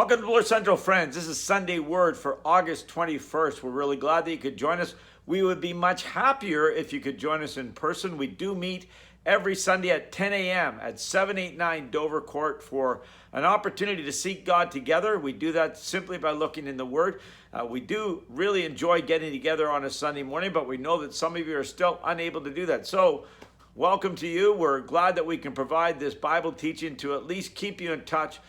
Welcome to Bloor Central, friends. This is Sunday Word for August 21st. We're really glad that you could join us. We would be much happier if you could join us in person. We do meet every Sunday at 10 a.m. at 789 Dovercourt for an opportunity to seek God together. We do that simply by looking in the Word. We do really enjoy getting together on a Sunday morning, but we know that some of you are still unable to do that. So, welcome to you. We're glad that we can provide this Bible teaching to at least keep you in touch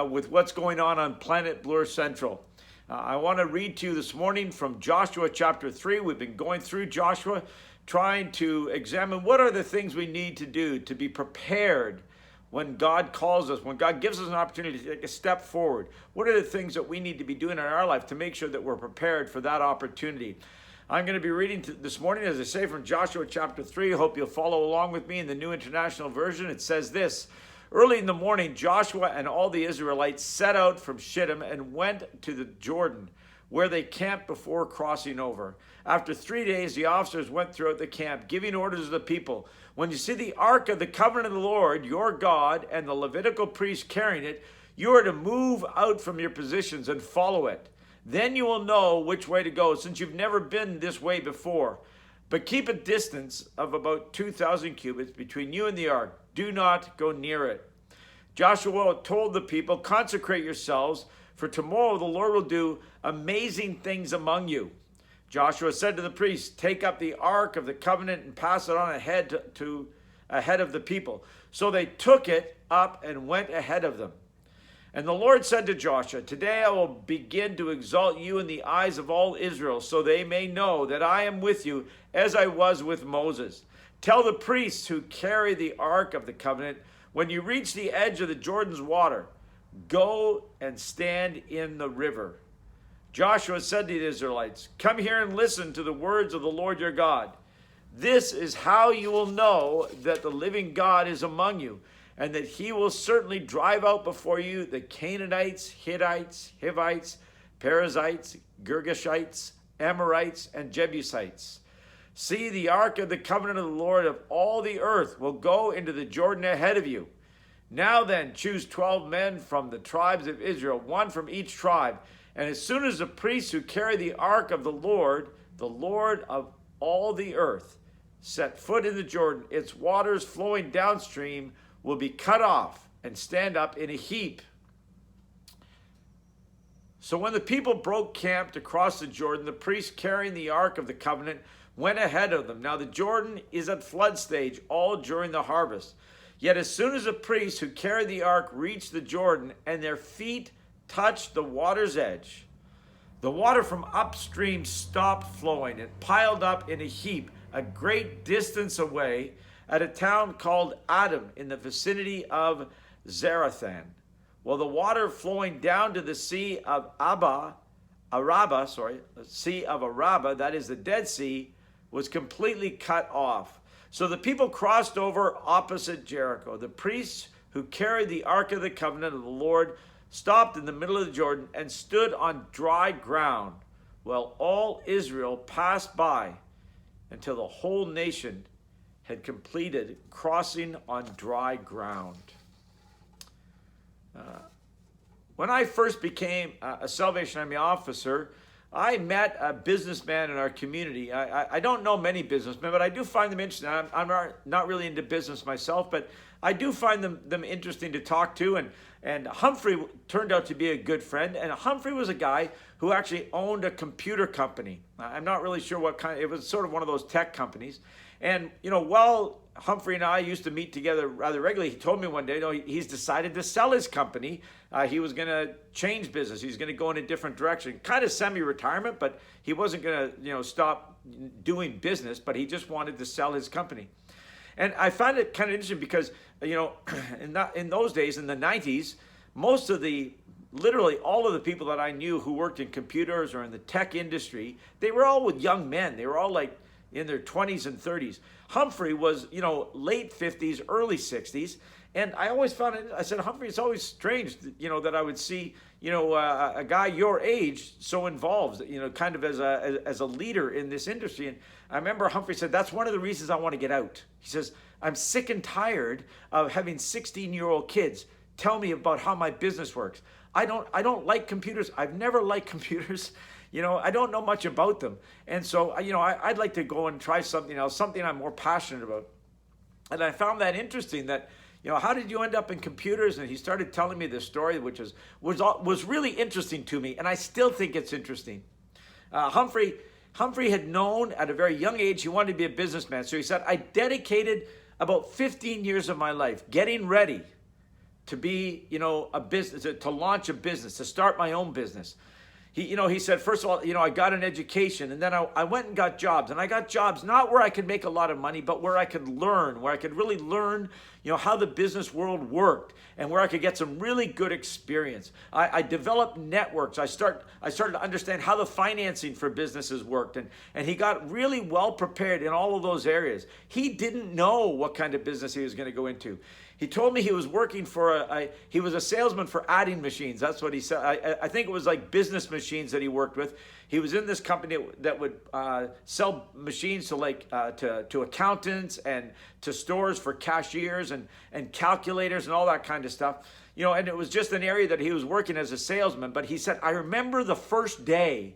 with what's going on planet Bloor Central. I want to read to you this morning from Joshua chapter 3. We've been going through Joshua, trying to examine what are the things we need to do to be prepared when God calls us, when God gives us an opportunity to take a step forward. What are the things that we need to be doing in our life to make sure that we're prepared for that opportunity? I'm going to be reading this morning, as I say, from Joshua chapter 3. I hope you'll follow along with me in the New International Version. It says this: Early in the morning, Joshua and all the Israelites set out from Shittim and went to the Jordan, where they camped before crossing over. After 3 days, the officers went throughout the camp, giving orders to the people. When you see the ark of the covenant of the Lord, your God, and the Levitical priests carrying it, you are to move out from your positions and follow it. Then you will know which way to go, since you've never been this way before. But keep a distance of about 2,000 cubits between you and the ark. Do not go near it. Joshua told the people, consecrate yourselves, for tomorrow the Lord will do amazing things among you. Joshua said to the priests, take up the ark of the covenant and pass it on ahead of the people. So they took it up and went ahead of them. And the Lord said to Joshua, today I will begin to exalt you in the eyes of all Israel, so they may know that I am with you as I was with Moses. Tell the priests who carry the ark of the covenant, when you reach the edge of the Jordan's water, go and stand in the river. Joshua said to the Israelites, come here and listen to the words of the Lord your God. This is how you will know that the living God is among you, and that he will certainly drive out before you the Canaanites, Hittites, Hivites, Perizzites, Girgashites, Amorites, and Jebusites. See, the ark of the covenant of the Lord of all the earth will go into the Jordan ahead of you. Now then, choose 12 men from the tribes of Israel, one from each tribe. And as soon as the priests who carry the ark of the Lord of all the earth, set foot in the Jordan, its waters flowing downstream will be cut off and stand up in a heap. So when the people broke camp to cross the Jordan, the priests carrying the ark of the covenant went ahead of them. Now the Jordan is at flood stage all during the harvest. Yet as soon as the priests who carried the ark reached the Jordan and their feet touched the water's edge, the water from upstream stopped flowing and piled up in a heap a great distance away at a town called Adam in the vicinity of Zarethan. Well, the water flowing down to the Sea of Arabah, that is the Dead Sea, was completely cut off. So the people crossed over opposite Jericho. The priests who carried the ark of the covenant of the Lord stopped in the middle of the Jordan and stood on dry ground, while all Israel passed by until the whole nation had completed crossing on dry ground. When I first became a Salvation Army officer, I met a businessman in our community. I don't know many businessmen, but I do find them interesting. I'm not really into business myself, but I do find them interesting to talk to. And Humphrey turned out to be a good friend. And Humphrey was a guy who actually owned a computer company. I'm not really sure what kind. It was sort of one of those tech companies. And, while Humphrey and I used to meet together rather regularly, he told me one day, he's decided to sell his company. He was going to change business. He's going to go in a different direction, kind of semi-retirement, but he wasn't going to, stop doing business, but he just wanted to sell his company. And I found it kind of interesting because, in those days, in the 90s, literally all of the people that I knew who worked in computers or in the tech industry, they were all with young men. They were all like in their 20s and 30s. Humphrey was, late 50s, early 60s. And I always found it, I said, Humphrey, it's always strange, that I would see, a guy your age so involved, kind of as a leader in this industry. And I remember Humphrey said, that's one of the reasons I want to get out. He says, I'm sick and tired of having 16-year-old kids tell me about how my business works. I don't like computers. I've never liked computers. I don't know much about them. And so, I'd like to go and try something else, something I'm more passionate about. And I found that interesting that, how did you end up in computers? And he started telling me this story, which was really interesting to me. And I still think it's interesting. Humphrey had known at a very young age he wanted to be a businessman. So he said, I dedicated about 15 years of my life getting ready to be, a business, to launch a business, to start my own business. He said, first of all, I got an education, and then I went and got jobs. And I got jobs not where I could make a lot of money, but where I could learn, where I could really learn, how the business world worked, and where I could get some really good experience. I developed networks. I started to understand how the financing for businesses worked. And he got really well prepared in all of those areas. He didn't know what kind of business he was going to go into. He told me he was working he was a salesman for adding machines. That's what he said. I think it was like business machines that he worked with. He was in this company that would sell machines to accountants and to stores for cashiers and calculators and all that kind of stuff. And it was just an area that he was working as a salesman. But he said, I remember the first day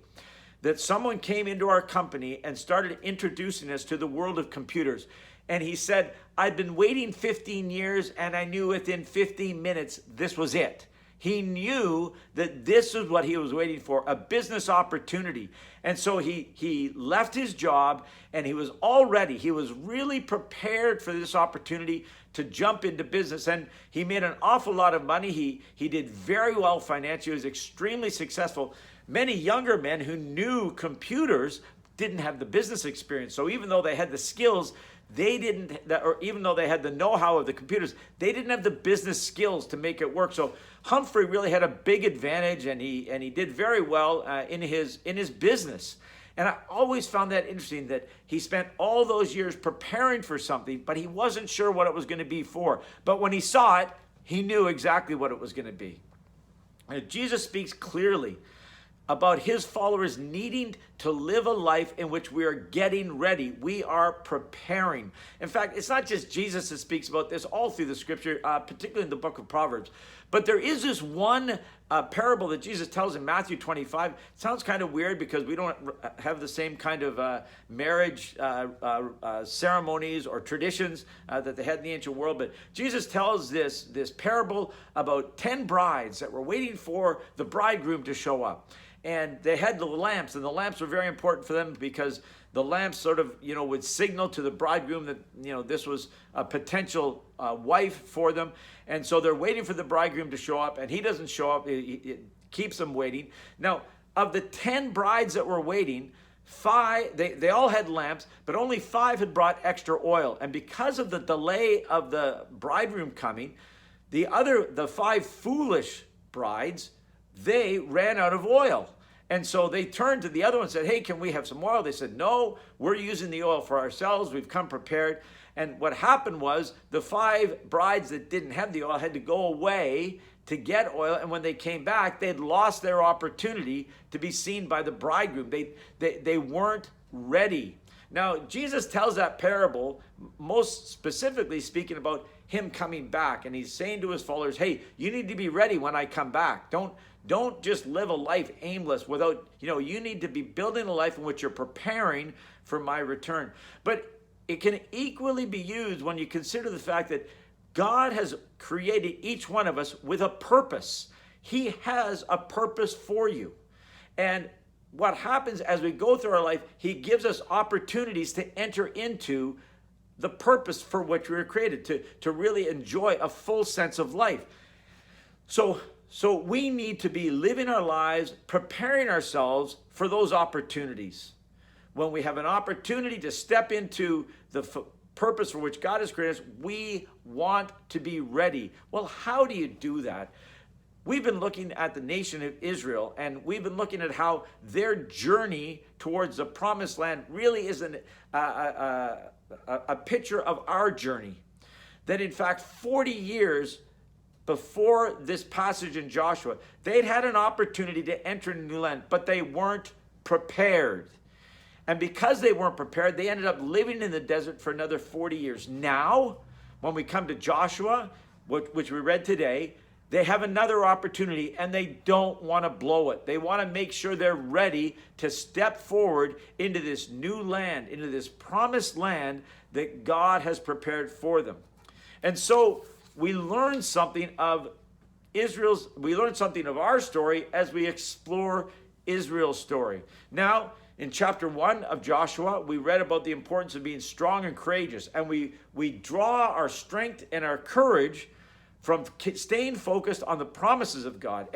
that someone came into our company and started introducing us to the world of computers. And he said, I'd been waiting 15 years and I knew within 15 minutes this was it. He knew that this was what he was waiting for, a business opportunity. And so he left his job and he was really prepared for this opportunity to jump into business. And he made an awful lot of money. He did very well financially. He was extremely successful. Many younger men who knew computers didn't have the business experience. So even though they had the skills, even though they had the know-how of the computers, they didn't have the business skills to make it work. So Humphrey really had a big advantage, and he did very well in his business. And I always found that interesting that he spent all those years preparing for something, but he wasn't sure what it was going to be for. But when he saw it, he knew exactly what it was going to be. And Jesus speaks clearly about his followers needing to live a life in which we are getting ready. We are preparing. In fact, it's not just Jesus that speaks about this all through the scripture, particularly in the book of Proverbs. But there is this one parable that Jesus tells in Matthew 25. It sounds kind of weird because we don't have the same kind of marriage ceremonies or traditions that they had in the ancient world. But Jesus tells this parable about 10 brides that were waiting for the bridegroom to show up. And they had the lamps, and the lamps were very important for them because the lamps sort of, would signal to the bridegroom that, this was a potential wife for them. And so they're waiting for the bridegroom to show up, and he doesn't show up. It keeps them waiting. Now, of the 10 brides that were waiting, 5, they all had lamps, but only 5 had brought extra oil. And because of the delay of the bridegroom coming, the 5 foolish brides, they ran out of oil. And so they turned to the other one and said, hey, can we have some oil? They said, no, we're using the oil for ourselves. We've come prepared. And what happened was the 5 brides that didn't have the oil had to go away to get oil. And when they came back, they'd lost their opportunity to be seen by the bridegroom. They weren't ready. Now, Jesus tells that parable, most specifically speaking about him coming back. And he's saying to his followers, hey, you need to be ready when I come back. Don't just live a life aimless without, you need to be building a life in which you're preparing for my return. But it can equally be used when you consider the fact that God has created each one of us with a purpose. He has a purpose for you. And what happens as we go through our life, he gives us opportunities to enter into the purpose for which we were created, to really enjoy a full sense of life. So we need to be living our lives, preparing ourselves for those opportunities. When we have an opportunity to step into the purpose for which God has created us, we want to be ready. Well, how do you do that? We've been looking at the nation of Israel, and we've been looking at how their journey towards the promised land really is a picture of our journey. That in fact, 40 years before this passage in Joshua, they'd had an opportunity to enter into new land, but they weren't prepared. And because they weren't prepared, they ended up living in the desert for another 40 years. Now, when we come to Joshua, which we read today, They have another opportunity and they don't want to blow it. They want to make sure they're ready to step forward into this new land, into this promised land that God has prepared for them. And so we learn something of our story as we explore Israel's story. Now, in chapter 1 of Joshua, we read about the importance of being strong and courageous, and we draw our strength and our courage from staying focused on the promises of God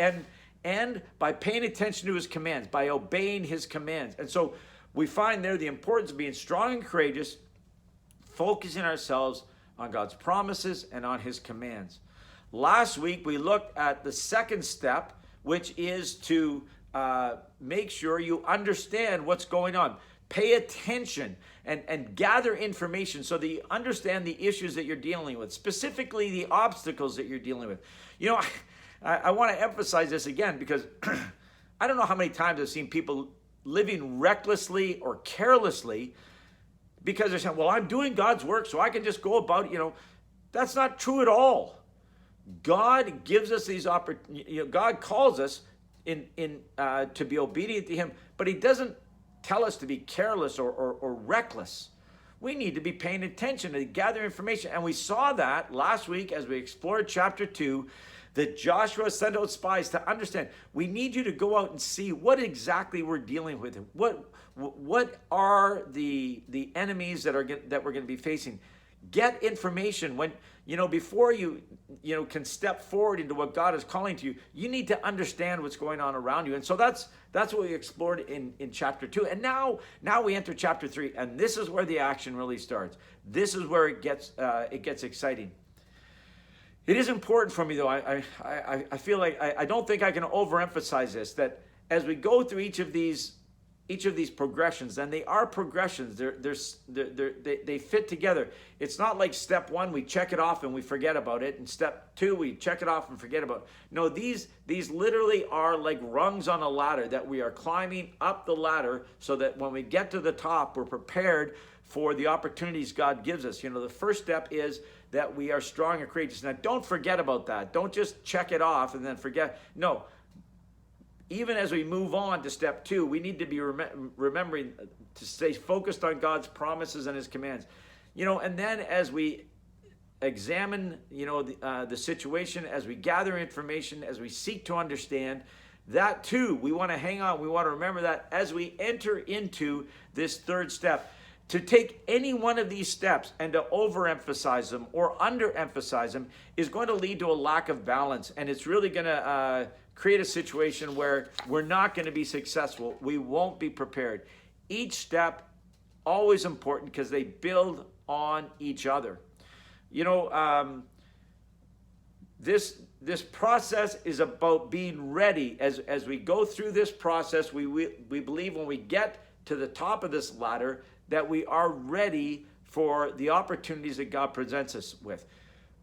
and by paying attention to his commands, by obeying his commands. And so we find there the importance of being strong and courageous, focusing ourselves on God's promises and on his commands. Last week, we looked at the second step, which is to make sure you understand what's going on. Pay attention and gather information so that you understand the issues that you're dealing with, specifically the obstacles that you're dealing with. You know, I want to emphasize this again because I don't know how many times I've seen people living recklessly or carelessly because they're saying, well, I'm doing God's work, so I can just go about it. That's not true at all. God gives us these opportunities. God calls us to be obedient to him, but he doesn't tell us to be careless or reckless. We need to be paying attention to gather information. And we saw that last week as we explored chapter 2, that Joshua sent out spies to understand. We need you to go out and see what exactly we're dealing with. What are the enemies that we're going to be facing? Get information before you can step forward into what God is calling to you. You need to understand what's going on around you. And so that's what we explored in chapter 2. And now we enter chapter 3, and this is where the action really starts. This is where it gets exciting. It is important for me, though. I feel like I don't think I can overemphasize this, that as we go through each of these progressions, and they are progressions, they fit together. It's not like step 1, we check it off and we forget about it, and step 2, we check it off and forget about it. No, these literally are like rungs on a ladder that we are climbing up the ladder so that when we get to the top, we're prepared for the opportunities God gives us. The first step is that we are strong and courageous. Now, don't forget about that. Don't just check it off and then forget. No. Even as we move on to step 2, we need to be remembering to stay focused on God's promises and his commands. And then as we examine, the situation, as we gather information, as we seek to understand, that too, we want to hang on. We want to remember that as we enter into this third step. To take any one of these steps and to overemphasize them or underemphasize them is going to lead to a lack of balance. And it's really going to create a situation where we're not going to be successful. We won't be prepared. Each step, always important because they build on each other. This process is about being ready. As we go through this process, we believe when we get to the top of this ladder that we are ready for the opportunities that God presents us with.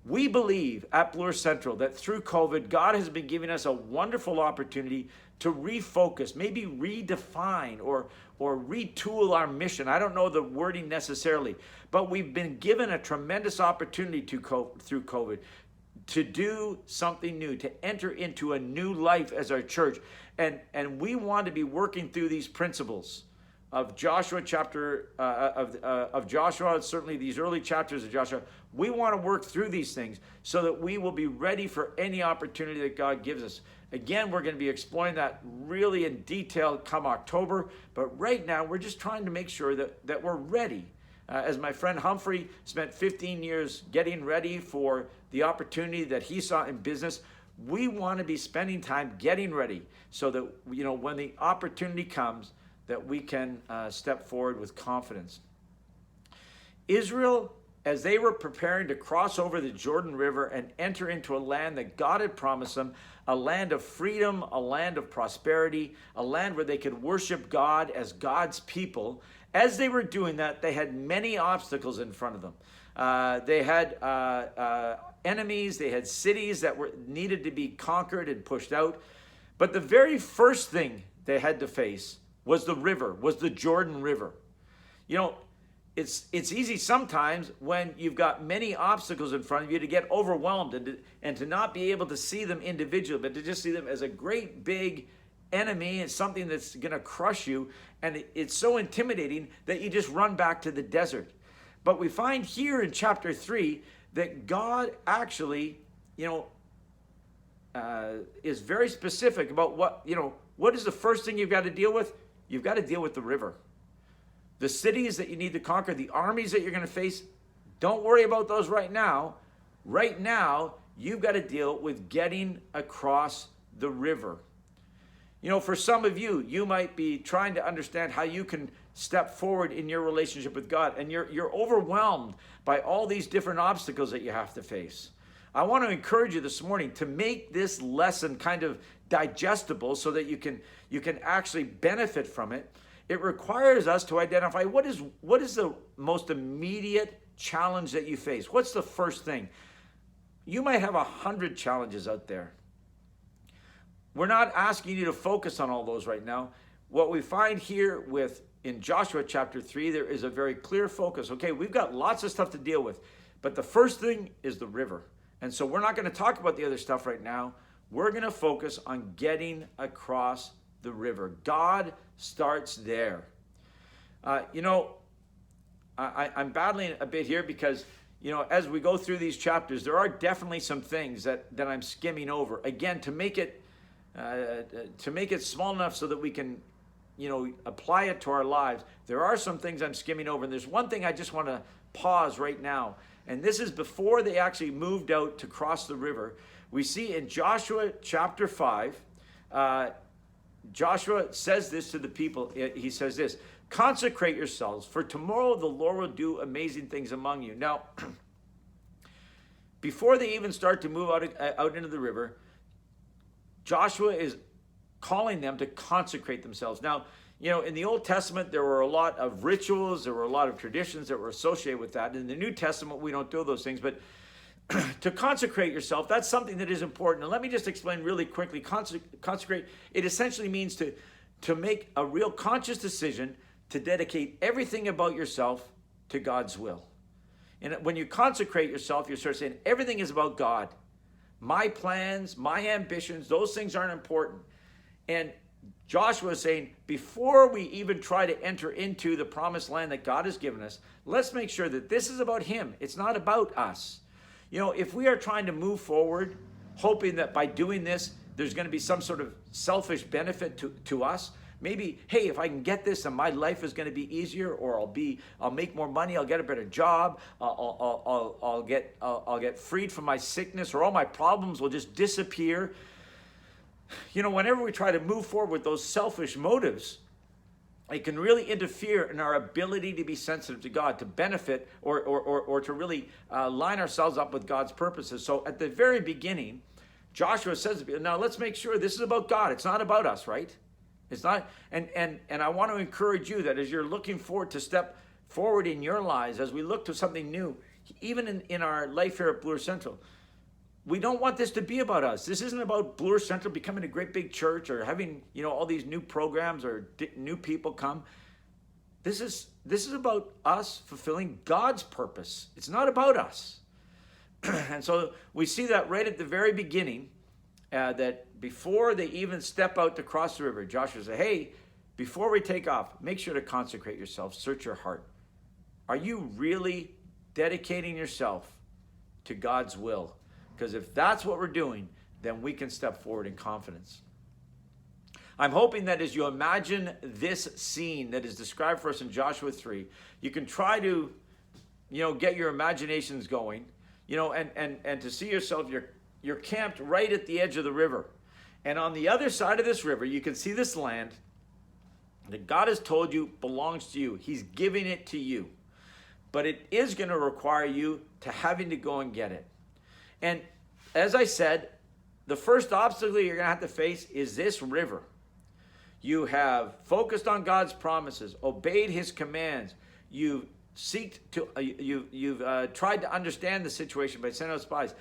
We believe at Bloor Central that through COVID, God has been giving us a wonderful opportunity to refocus, maybe redefine or retool our mission. I don't know the wording necessarily, but we've been given a tremendous opportunity through COVID to do something new, to enter into a new life as our church. And we want to be working through these principles of Joshua of Joshua, certainly these early chapters of Joshua. We want to work through these things so that we will be ready for any opportunity that God gives us. Again, we're going to be exploring that really in detail come October, but right now we're just trying to make sure that we're ready. As my friend Humphrey spent 15 years getting ready for the opportunity that he saw in business, we want to be spending time getting ready so that when the opportunity comes, that we can step forward with confidence. Israel, as they were preparing to cross over the Jordan River and enter into a land that God had promised them, a land of freedom, a land of prosperity, a land where they could worship God as God's people. As they were doing that, they had many obstacles in front of them. They had enemies, they had cities that needed to be conquered and pushed out. But the very first thing they had to face was the river, was the Jordan River. it's easy sometimes when you've got many obstacles in front of you to get overwhelmed and to not be able to see them individually, but to just see them as a great big enemy and something that's going to crush you. And it's so intimidating that you just run back to the desert. But we find here in chapter 3 that God actually, is very specific about what is the first thing you've got to deal with? You've got to deal with the river. The cities that you need to conquer, the armies that you're going to face, don't worry about those right now. Right now, you've got to deal with getting across the river. For some of you, you might be trying to understand how you can step forward in your relationship with God, and you're overwhelmed by all these different obstacles that you have to face. I want to encourage you this morning to make this lesson kind of digestible so that you can actually benefit from it. It requires us to identify what is the most immediate challenge that you face. What's the first thing? You might have 100 challenges out there. We're not asking you to focus on all those right now. What we find here in Joshua chapter 3, there is a very clear focus. Okay, we've got lots of stuff to deal with, but the first thing is the river. And so we're not going to talk about the other stuff right now. We're going to focus on getting across the river. God starts there. I'm battling a bit here because, as we go through these chapters, there are definitely some things that I'm skimming over. Again, to make it small enough so that we can, apply it to our lives. There are some things I'm skimming over. And there's one thing I just want to pause right now. And this is before they actually moved out to cross the river. We see in Joshua chapter 5, Joshua says this to the people. He says this, consecrate yourselves, for tomorrow the Lord will do amazing things among you. Now, before they even start to move out into the river, Joshua is calling them to consecrate themselves. Now, in the Old Testament, there were a lot of rituals, there were a lot of traditions that were associated with that. In the New Testament, we don't do those things, but to consecrate yourself, that's something that is important. And let me just explain really quickly. Consecrate, it essentially means to make a real conscious decision to dedicate everything about yourself to God's will. And when you consecrate yourself, you're sort of saying everything is about God. My plans, my ambitions, those things aren't important. And Joshua is saying, before we even try to enter into the promised land that God has given us, let's make sure that this is about Him. It's not about us. If we are trying to move forward, hoping that by doing this, there's going to be some sort of selfish benefit to us, maybe, hey, if I can get this, then my life is going to be easier, or I'll make more money, I'll get a better job, I'll get freed from my sickness, or all my problems will just disappear. Whenever we try to move forward with those selfish motives, it can really interfere in our ability to be sensitive to God, to benefit, or to really line ourselves up with God's purposes. So at the very beginning, Joshua says, now let's make sure this is about God. It's not about us, right? It's not, and I want to encourage you that as you're looking forward to step forward in your lives, as we look to something new, even in our life here at Bloor Central, we don't want this to be about us. This isn't about Bloor Central becoming a great big church or having, all these new programs or new people come. This is about us fulfilling God's purpose. It's not about us. And so we see that right at the very beginning, that before they even step out to cross the river, Joshua said, hey, before we take off, make sure to consecrate yourself, search your heart. Are you really dedicating yourself to God's will? Because if that's what we're doing, then we can step forward in confidence. I'm hoping that as you imagine this scene that is described for us in Joshua 3, you can try to, get your imaginations going, and to see yourself, you're camped right at the edge of the river. And on the other side of this river, you can see this land that God has told you belongs to you. He's giving it to you. But it is going to require you to having to go and get it. And as I said, the first obstacle you're going to have to face is this river. You have focused on God's promises, obeyed His commands. You've tried to understand the situation by sending out spies.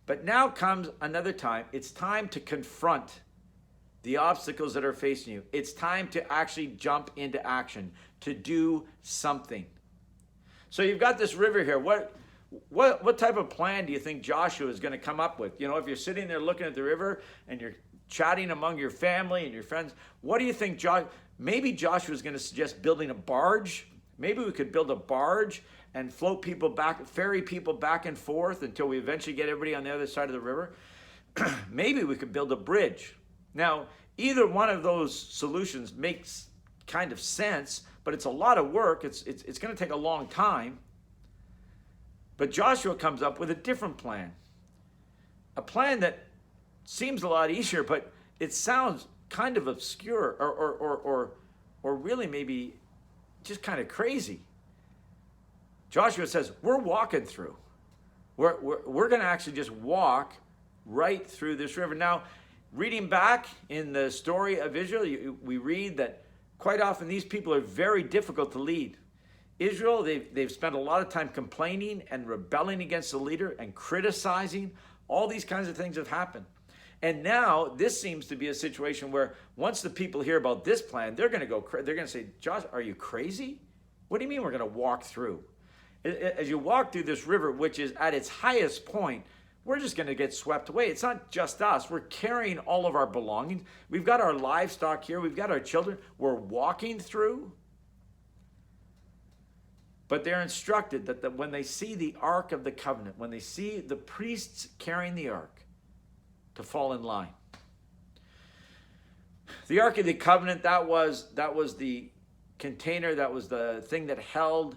But now comes another time. It's time to confront the obstacles that are facing you. It's time to actually jump into action, to do something. So you've got this river here. What type of plan do you think Joshua is going to come up with? You know, if you're sitting there looking at the river and you're chatting among your family and your friends, what do you think maybe Joshua is going to suggest building a barge? Maybe we could build a barge and float people back, ferry people back and forth until we eventually get everybody on the other side of the river. Maybe we could build a bridge. Now, either one of those solutions makes kind of sense, but it's a lot of work. It's going to take a long time. But Joshua comes up with a different plan. A plan that seems a lot easier, but it sounds kind of obscure or really maybe just kind of crazy. Joshua says, we're walking through. We're going to actually just walk right through this river. Now, reading back in the story of Israel, we read that quite often these people are very difficult to lead. Israel, they've spent a lot of time complaining and rebelling against the leader and criticizing. All these kinds of things have happened. And now this seems to be a situation where once the people hear about this plan, they're going to say, Josh, are you crazy? What do you mean we're going to walk through? As you walk through this river, which is at its highest point, we're just going to get swept away. It's not just us. We're carrying all of our belongings. We've got our livestock here. We've got our children. We're walking through. But they're instructed that when they see the Ark of the Covenant, when they see the priests carrying the Ark, to fall in line. The Ark of the Covenant, that was the container, that was the thing that held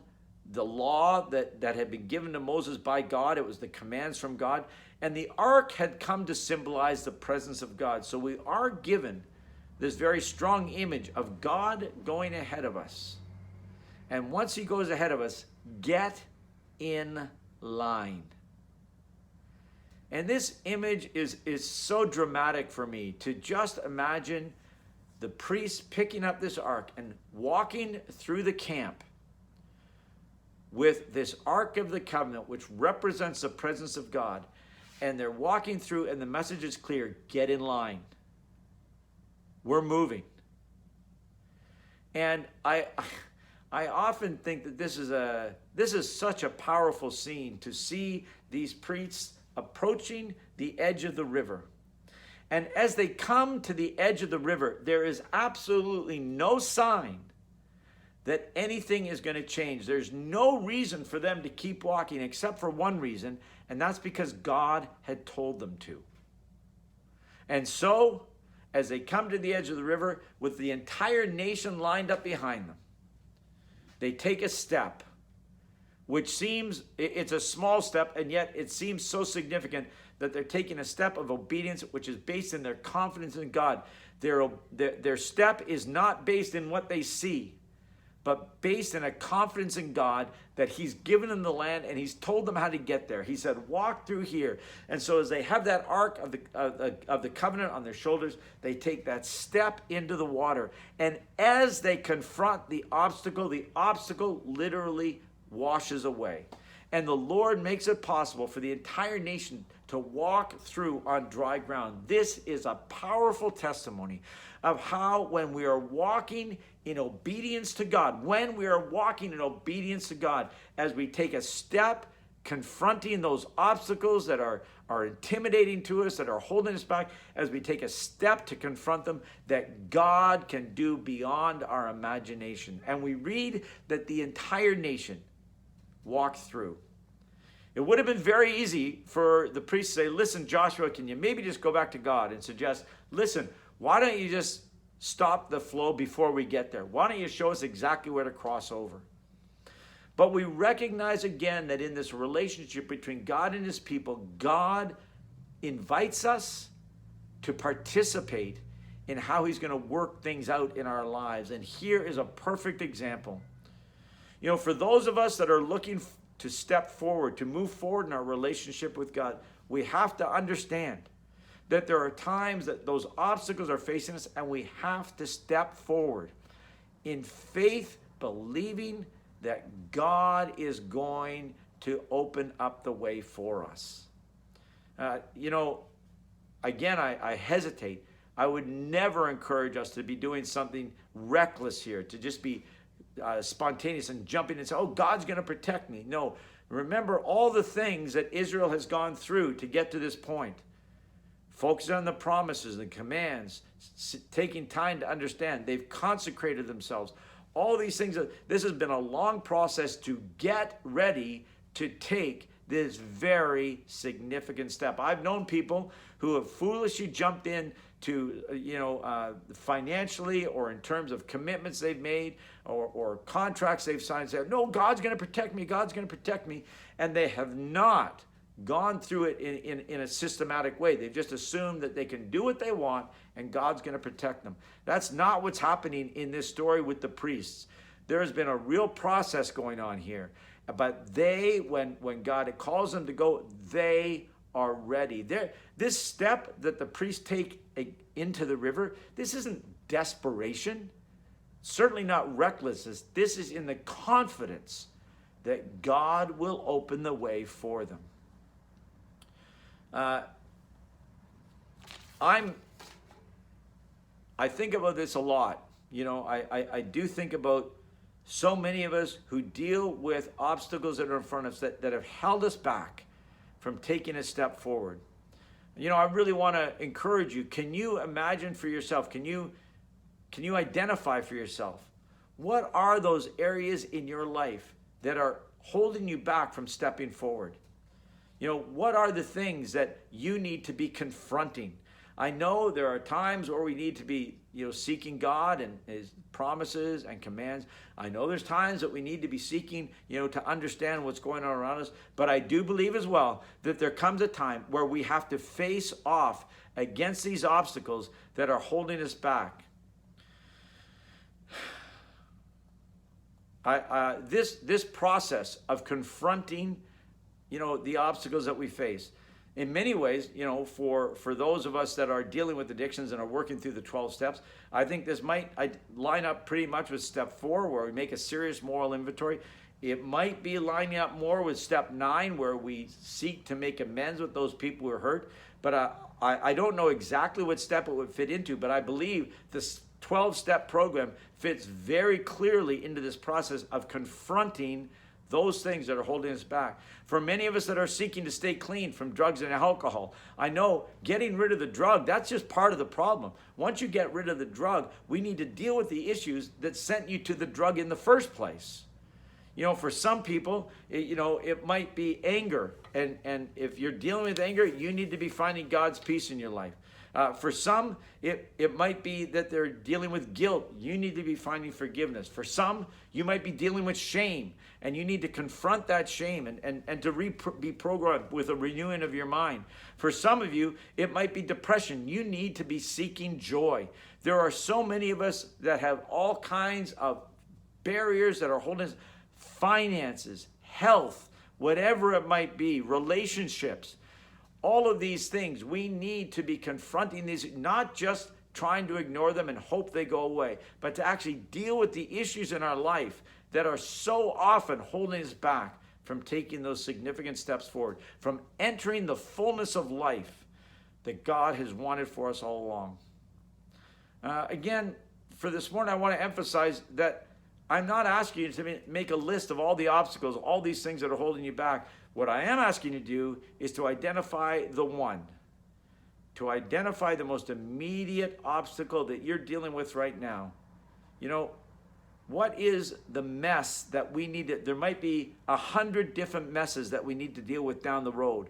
the law that had been given to Moses by God. It was the commands from God. And the Ark had come to symbolize the presence of God. So we are given this very strong image of God going ahead of us. And once he goes ahead of us, get in line. And this image is so dramatic for me to just imagine the priests picking up this ark and walking through the camp with this Ark of the Covenant, which represents the presence of God. And they're walking through, and the message is clear: get in line. We're moving. And I often think that this is such a powerful scene to see these priests approaching the edge of the river. And as they come to the edge of the river, there is absolutely no sign that anything is going to change. There's no reason for them to keep walking except for one reason, and that's because God had told them to. And so, as they come to the edge of the river with the entire nation lined up behind them, they take a step, which seems, it's a small step, and yet it seems so significant that they're taking a step of obedience, which is based in their confidence in God. Their step is not based in what they see, but based in a confidence in God that he's given them the land and he's told them how to get there. He said, walk through here. And so as they have that Ark of the Covenant on their shoulders, they take that step into the water. And as they confront the obstacle literally washes away. And the Lord makes it possible for the entire nation to walk through on dry ground. This is a powerful testimony of how when we are walking in obedience to God, as we take a step confronting those obstacles that are intimidating to us, that are holding us back, as we take a step to confront them, that God can do beyond our imagination. And we read that the entire nation walked through. It would have been very easy for the priest to say, listen, Joshua, can you maybe just go back to God and suggest, listen, why don't you just stop the flow before we get there? Why don't you show us exactly where to cross over? But we recognize again that in this relationship between God and his people, God invites us to participate in how he's going to work things out in our lives. And here is a perfect example. You know, for those of us that are looking to step forward, to move forward in our relationship with God, we have to understand that there are times that those obstacles are facing us and we have to step forward in faith, believing that God is going to open up the way for us. Again, I hesitate. I would never encourage us to be doing something reckless here, to just be spontaneous and jumping and say, oh, God's going to protect me. No, remember all the things that Israel has gone through to get to this point. Focus on the promises and commands, taking time to understand. They've consecrated themselves. All these things, this has been a long process to get ready to take this very significant step. I've known people who have foolishly jumped in to, financially or in terms of commitments they've made or contracts they've signed, say, no, God's going to protect me, God's going to protect me. And they have not gone through it in a systematic way. They've just assumed that they can do what they want and God's going to protect them. That's not what's happening in this story with the priests. There has been a real process going on here. But they, when God calls them to go, they are ready. This step that the priests take into the river, this isn't desperation, certainly not recklessness. This is in the confidence that God will open the way for them. I think about this a lot. I do think about so many of us who deal with obstacles that are in front of us that have held us back from taking a step forward. I really want to encourage you. Can you imagine for yourself? Can you identify for yourself? What are those areas in your life that are holding you back from stepping forward? What are the things that you need to be confronting? I know there are times where we need to be, seeking God and His promises and commands. I know there's times that we need to be seeking, to understand what's going on around us. But I do believe as well that there comes a time where we have to face off against these obstacles that are holding us back. This process of confronting the obstacles that we face. In many ways, for those of us that are dealing with addictions and are working through the 12 steps, I think this might line up pretty much with step 4, where we make a serious moral inventory. It might be lining up more with step 9, where we seek to make amends with those people who are hurt. But I don't know exactly what step it would fit into, but I believe this 12-step program fits very clearly into this process of confronting those things that are holding us back. For many of us that are seeking to stay clean from drugs and alcohol, I know getting rid of the drug, that's just part of the problem. Once you get rid of the drug, we need to deal with the issues that sent you to the drug in the first place. For some people, it might be anger. And if you're dealing with anger, you need to be finding God's peace in your life. For some, it might be that they're dealing with guilt. You need to be finding forgiveness. For some, you might be dealing with shame, and you need to confront that shame and to be programmed with a renewing of your mind. For some of you, it might be depression. You need to be seeking joy. There are so many of us that have all kinds of barriers that are holding us, finances, health, whatever it might be, relationships. All of these things, we need to be confronting these, not just trying to ignore them and hope they go away, but to actually deal with the issues in our life that are so often holding us back from taking those significant steps forward, from entering the fullness of life that God has wanted for us all along. Again, for this morning, I want to emphasize that I'm not asking you to make a list of all the obstacles, all these things that are holding you back. What I am asking you to do is to identify the one, to identify the most immediate obstacle that you're dealing with right now. What is the mess that we need to, there might be 100 different messes that we need to deal with down the road.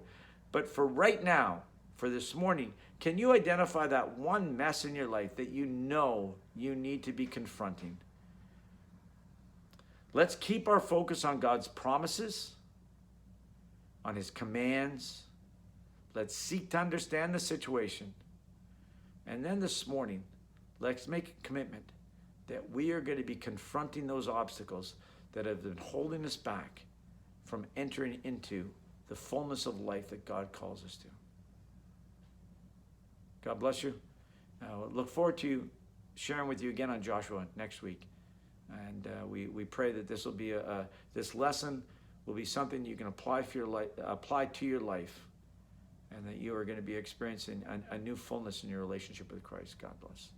But for right now, for this morning, can you identify that one mess in your life that you know you need to be confronting? Let's keep our focus on God's promises, on His commands. Let's seek to understand the situation. And then this morning, let's make a commitment that we are going to be confronting those obstacles that have been holding us back from entering into the fullness of life that God calls us to. God bless you. Look forward to sharing with you again on Joshua next week. And we pray that this will be this lesson will be something you can apply to your life, and that you are going to be experiencing a new fullness in your relationship with Christ. God bless.